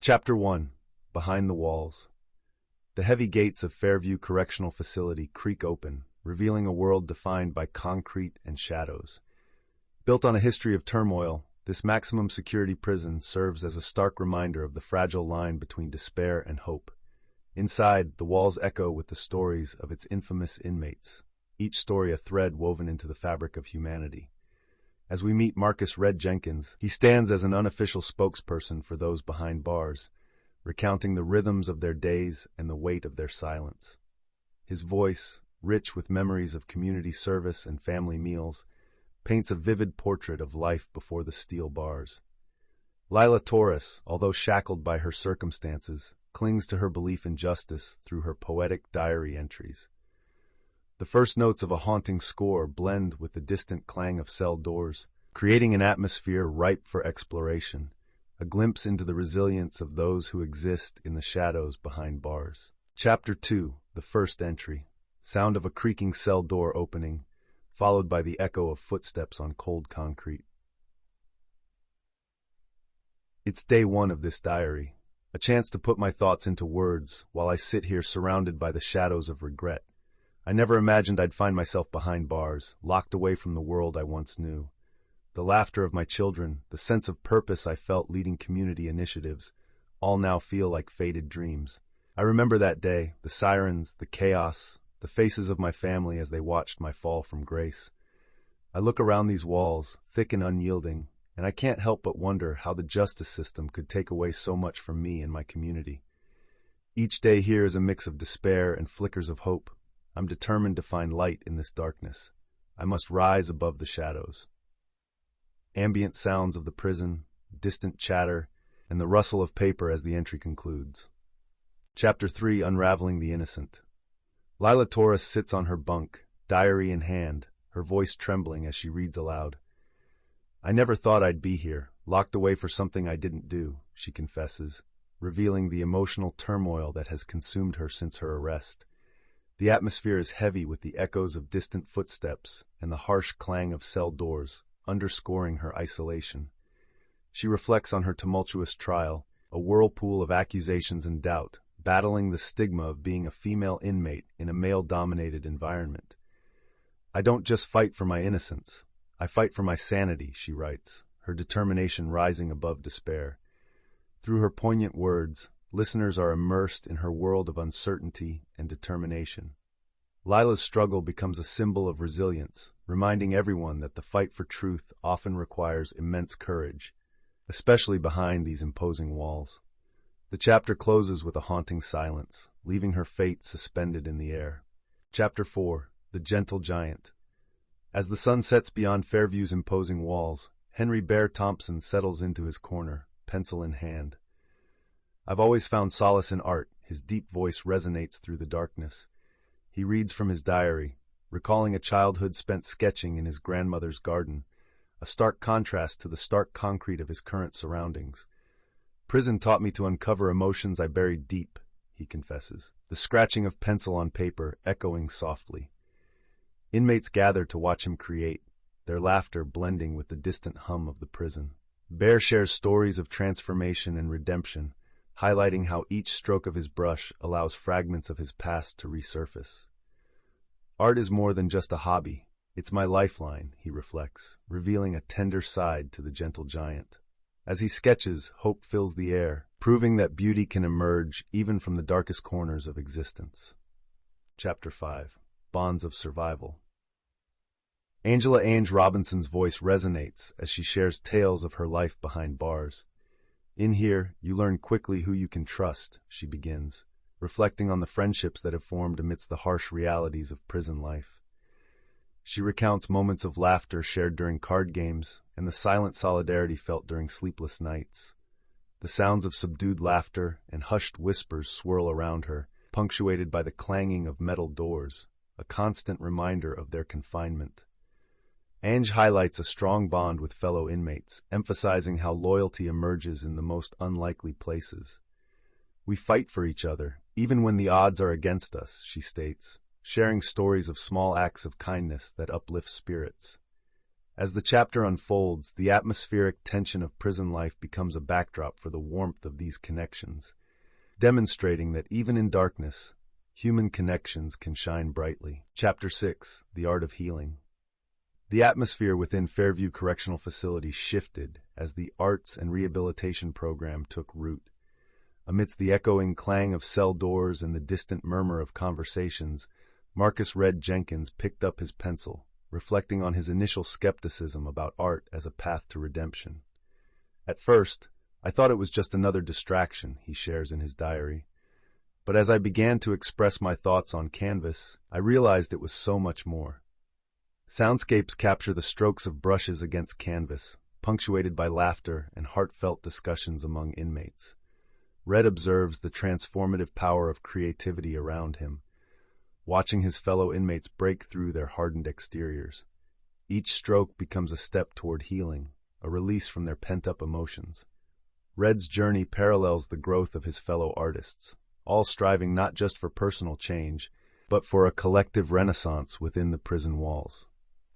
Chapter 1. Behind the Walls. The heavy gates of Fairview Correctional Facility creak open, revealing a world defined by concrete and shadows. Built on a history of turmoil, this maximum security prison serves as a stark reminder of the fragile line between despair and hope. Inside, the walls echo with the stories of its infamous inmates, each story a thread woven into the fabric of humanity. As we meet Marcus Red Jenkins, he stands as an unofficial spokesperson for those behind bars, recounting the rhythms of their days and the weight of their silence. His voice, rich with memories of community service and family meals, paints a vivid portrait of life before the steel bars. Lila Torres, although shackled by her circumstances, clings to her belief in justice through her poetic diary entries. The first notes of a haunting score blend with the distant clang of cell doors, creating an atmosphere ripe for exploration, a glimpse into the resilience of those who exist in the shadows behind bars. Chapter 2. The First Entry. Sound of a creaking cell door opening, followed by the echo of footsteps on cold concrete. It's day one of this diary, a chance to put my thoughts into words while I sit here surrounded by the shadows of regret. I never imagined I'd find myself behind bars, locked away from the world I once knew. The laughter of my children, the sense of purpose I felt leading community initiatives, all now feel like faded dreams. I remember that day, the sirens, the chaos, the faces of my family as they watched my fall from grace. I look around these walls, thick and unyielding, and I can't help but wonder how the justice system could take away so much from me and my community. Each day here is a mix of despair and flickers of hope. I'm determined to find light in this darkness. I must rise above the shadows. Ambient sounds of the prison, distant chatter, and the rustle of paper as the entry concludes. Chapter 3. Unraveling the Innocent. Lila Torres sits on her bunk, diary in hand, her voice trembling as she reads aloud. I never thought I'd be here, locked away for something I didn't do, she confesses, revealing the emotional turmoil that has consumed her since her arrest. The atmosphere is heavy with the echoes of distant footsteps and the harsh clang of cell doors, underscoring her isolation. She reflects on her tumultuous trial, a whirlpool of accusations and doubt, battling the stigma of being a female inmate in a male-dominated environment. I don't just fight for my innocence. I fight for my sanity, she writes, her determination rising above despair. Through her poignant words, listeners are immersed in her world of uncertainty and determination. Lila's struggle becomes a symbol of resilience, reminding everyone that the fight for truth often requires immense courage, especially behind these imposing walls. The chapter closes with a haunting silence, leaving her fate suspended in the air. Chapter 4. The Gentle Giant. As the sun sets beyond Fairview's imposing walls, Henry Bear Thompson settles into his corner, pencil in hand. I've always found solace in art. His deep voice resonates through the darkness. He reads from his diary, recalling a childhood spent sketching in his grandmother's garden, a stark contrast to the stark concrete of his current surroundings. Prison taught me to uncover emotions I buried deep, he confesses, the scratching of pencil on paper echoing softly. Inmates gather to watch him create, their laughter blending with the distant hum of the prison. Bear shares stories of transformation and redemption, highlighting how each stroke of his brush allows fragments of his past to resurface. Art is more than just a hobby. It's my lifeline, he reflects, revealing a tender side to the gentle giant. As he sketches, hope fills the air, proving that beauty can emerge even from the darkest corners of existence. Chapter 5. Bonds of Survival. Angela Ainge Robinson's voice resonates as she shares tales of her life behind bars. In here, you learn quickly who you can trust, she begins, reflecting on the friendships that have formed amidst the harsh realities of prison life. She recounts moments of laughter shared during card games and the silent solidarity felt during sleepless nights. The sounds of subdued laughter and hushed whispers swirl around her, punctuated by the clanging of metal doors, a constant reminder of their confinement. Ange highlights a strong bond with fellow inmates, emphasizing how loyalty emerges in the most unlikely places. We fight for each other, even when the odds are against us, she states, sharing stories of small acts of kindness that uplift spirits. As the chapter unfolds, the atmospheric tension of prison life becomes a backdrop for the warmth of these connections, demonstrating that even in darkness, human connections can shine brightly. Chapter 6: The Art of Healing. The atmosphere within Fairview Correctional Facility shifted as the arts and rehabilitation program took root. Amidst the echoing clang of cell doors and the distant murmur of conversations, Marcus Red Jenkins picked up his pencil, reflecting on his initial skepticism about art as a path to redemption. At first, I thought it was just another distraction, he shares in his diary. But as I began to express my thoughts on canvas, I realized it was so much more. Soundscapes capture the strokes of brushes against canvas, punctuated by laughter and heartfelt discussions among inmates. Red observes the transformative power of creativity around him, watching his fellow inmates break through their hardened exteriors. Each stroke becomes a step toward healing, a release from their pent-up emotions. Red's journey parallels the growth of his fellow artists, all striving not just for personal change, but for a collective renaissance within the prison walls.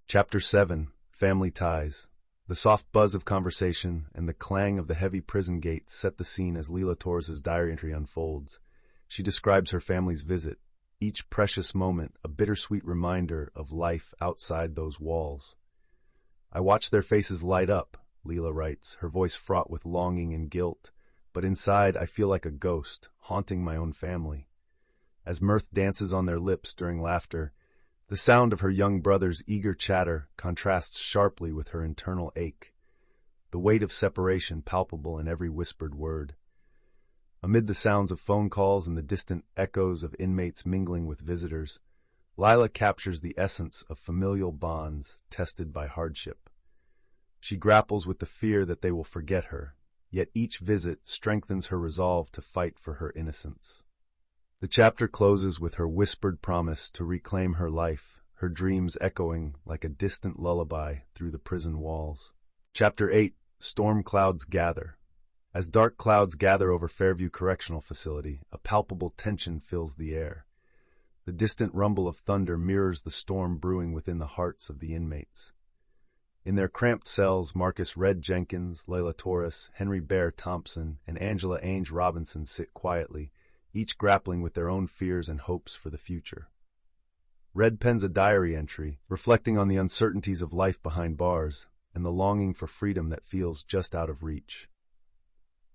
Chapter 7: Family Ties. The soft buzz of conversation and the clang of the heavy prison gates set the scene as Leela Torres's diary entry unfolds. She describes her family's visit, each precious moment a bittersweet reminder of life outside those walls. I watch their faces light up, Leela writes, her voice fraught with longing and guilt, but inside I feel like a ghost, haunting my own family. As mirth dances on their lips during laughter, the sound of her young brother's eager chatter contrasts sharply with her internal ache, the weight of separation palpable in every whispered word. Amid the sounds of phone calls and the distant echoes of inmates mingling with visitors, Lila captures the essence of familial bonds tested by hardship. She grapples with the fear that they will forget her, yet each visit strengthens her resolve to fight for her innocence. The chapter closes with her whispered promise to reclaim her life, her dreams echoing like a distant lullaby through the prison walls. Chapter 8: Storm Clouds Gather. As dark clouds gather over Fairview Correctional Facility, a palpable tension fills the air. The distant rumble of thunder mirrors the storm brewing within the hearts of the inmates. In their cramped cells, Marcus Red Jenkins, Leela Torres, Henry Bear Thompson, and Angela Ainge Robinson sit quietly, each grappling with their own fears and hopes for the future. Red pens a diary entry, reflecting on the uncertainties of life behind bars and the longing for freedom that feels just out of reach.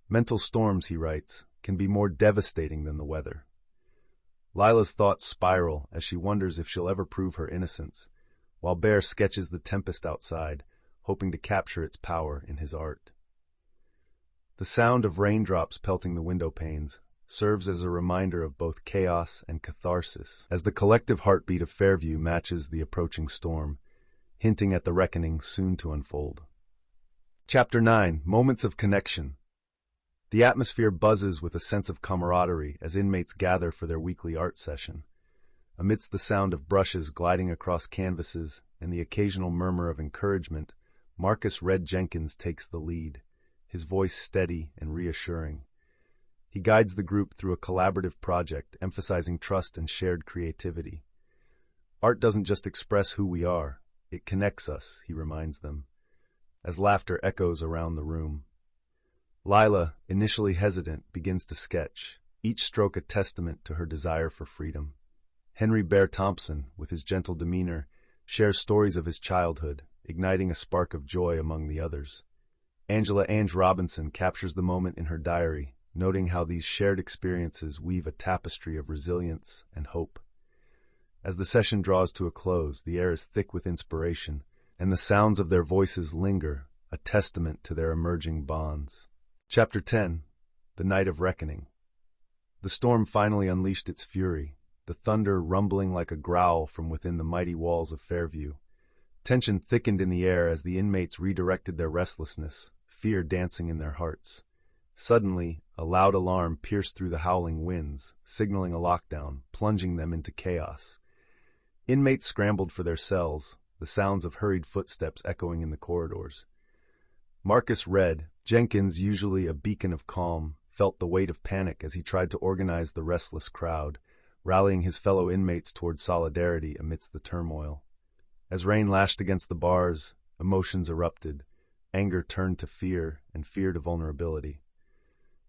Mental storms, he writes, can be more devastating than the weather. Lila's thoughts spiral as she wonders if she'll ever prove her innocence, while Bear sketches the tempest outside, hoping to capture its power in his art. The sound of raindrops pelting the window panes serves as a reminder of both chaos and catharsis, as the collective heartbeat of Fairview matches the approaching storm, hinting at the reckoning soon to unfold. Chapter 9: Moments of Connection. The atmosphere buzzes with a sense of camaraderie as inmates gather for their weekly art session. Amidst the sound of brushes gliding across canvases and the occasional murmur of encouragement, Marcus Red Jenkins takes the lead, his voice steady and reassuring. He guides the group through a collaborative project, emphasizing trust and shared creativity. Art doesn't just express who we are, it connects us, he reminds them, as laughter echoes around the room. Lila, initially hesitant, begins to sketch, each stroke a testament to her desire for freedom. Henry Bear Thompson, with his gentle demeanor, shares stories of his childhood, igniting a spark of joy among the others. Angela Ainge Robinson captures the moment in her diary, noting how these shared experiences weave a tapestry of resilience and hope. As the session draws to a close, the air is thick with inspiration, and the sounds of their voices linger, a testament to their emerging bonds. Chapter 10: The Night of Reckoning. The storm finally unleashed its fury, the thunder rumbling like a growl from within the mighty walls of Fairview. Tension thickened in the air as the inmates redirected their restlessness, fear dancing in their hearts. Suddenly, a loud alarm pierced through the howling winds, signaling a lockdown, plunging them into chaos. Inmates scrambled for their cells, the sounds of hurried footsteps echoing in the corridors. Marcus Red Jenkins, usually a beacon of calm, felt the weight of panic as he tried to organize the restless crowd, rallying his fellow inmates toward solidarity amidst the turmoil. As rain lashed against the bars, Emotions erupted. Anger turned to fear, and fear to vulnerability.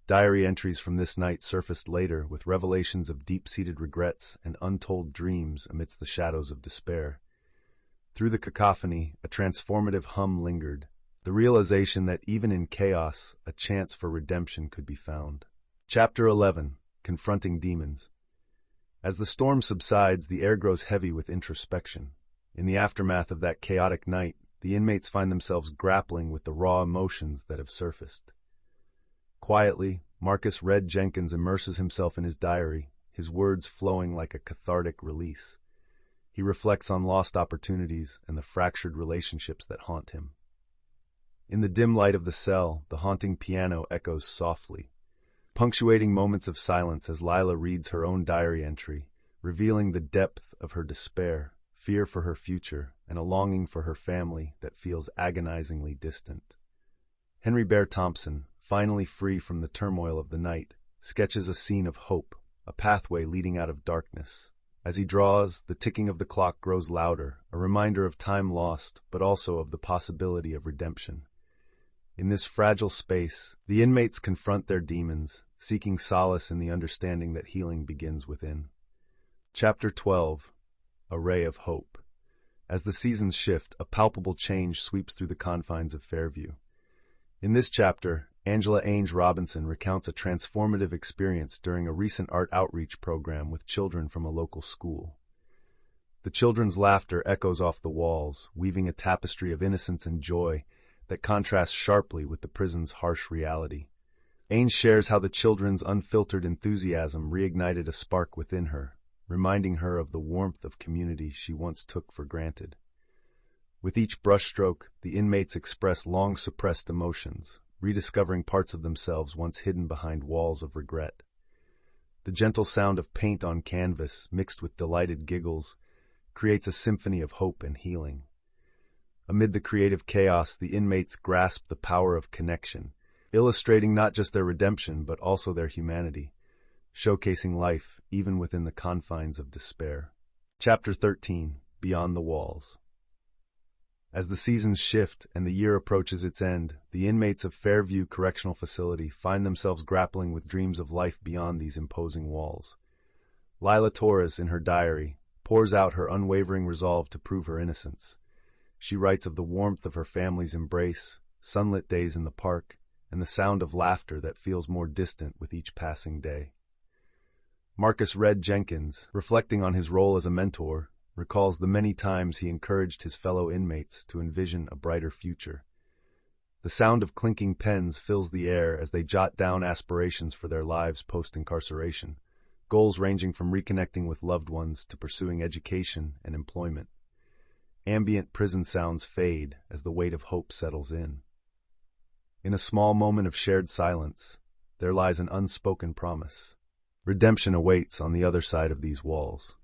Diary entries from this night surfaced later with revelations of deep-seated regrets and untold dreams amidst the shadows of despair. Through the cacophony, a transformative hum lingered, the realization that even in chaos, a chance for redemption could be found. Chapter 11. Confronting Demons. As the storm subsides, the air grows heavy with introspection. In the aftermath of that chaotic night, the inmates find themselves grappling with the raw emotions that have surfaced. Quietly, Marcus Red Jenkins immerses himself in his diary, his words flowing like a cathartic release. He reflects on lost opportunities and the fractured relationships that haunt him. In the dim light of the cell, the haunting piano echoes softly, punctuating moments of silence as Lila reads her own diary entry, revealing the depth of her despair, fear for her future, and a longing for her family that feels agonizingly distant. Henry Bear Thompson, finally free from the turmoil of the night, sketches a scene of hope, a pathway leading out of darkness. As he draws, the ticking of the clock grows louder, a reminder of time lost, but also of the possibility of redemption. In this fragile space, the inmates confront their demons, seeking solace in the understanding that healing begins within. Chapter 12. A Ray of Hope. As the seasons shift, a palpable change sweeps through the confines of Fairview. In this chapter, Angela Ainge Robinson recounts a transformative experience during a recent art outreach program with children from a local school. The children's laughter echoes off the walls, weaving a tapestry of innocence and joy that contrasts sharply with the prison's harsh reality. Ainge shares how the children's unfiltered enthusiasm reignited a spark within her, reminding her of the warmth of community she once took for granted. With each brushstroke, the inmates express long-suppressed emotions, rediscovering parts of themselves once hidden behind walls of regret. The gentle sound of paint on canvas, mixed with delighted giggles, creates a symphony of hope and healing. Amid the creative chaos, the inmates grasp the power of connection, illustrating not just their redemption but also their humanity, showcasing life even within the confines of despair. Chapter 13. Beyond the Walls. As the seasons shift and the year approaches its end, the inmates of Fairview Correctional Facility find themselves grappling with dreams of life beyond these imposing walls. Lila Torres, in her diary, pours out her unwavering resolve to prove her innocence. She writes of the warmth of her family's embrace, sunlit days in the park, and the sound of laughter that feels more distant with each passing day. Marcus Red Jenkins, reflecting on his role as a mentor, recalls the many times he encouraged his fellow inmates to envision a brighter future. The sound of clinking pens fills the air as they jot down aspirations for their lives post-incarceration, goals ranging from reconnecting with loved ones to pursuing education and employment. Ambient prison sounds fade as the weight of hope settles in. In a small moment of shared silence, there lies an unspoken promise. Redemption awaits on the other side of these walls.